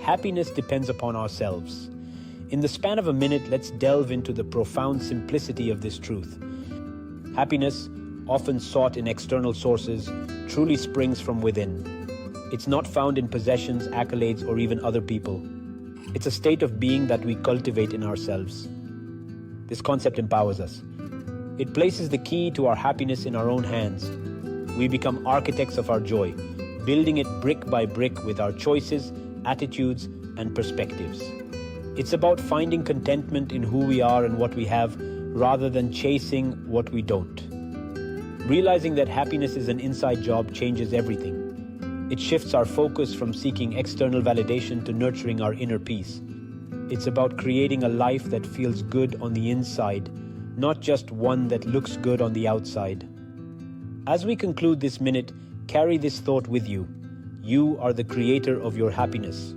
happiness depends upon ourselves. In the span of a minute, let's delve into the profound simplicity of this truth. Happiness, often sought in external sources, truly springs from within. It's not found in possessions, accolades, or even other people. It's a state of being that we cultivate in ourselves. This concept empowers us. It places the key to our happiness in our own hands. We become architects of our joy, building it brick by brick with our choices, attitudes, and perspectives. It's about finding contentment in who we are and what we have, rather than chasing what we don't. Realizing that happiness is an inside job changes everything. It shifts our focus from seeking external validation to nurturing our inner peace. It's about creating a life that feels good on the inside, not just one that looks good on the outside. As we conclude this minute, carry this thought with you. You are the creator of your happiness.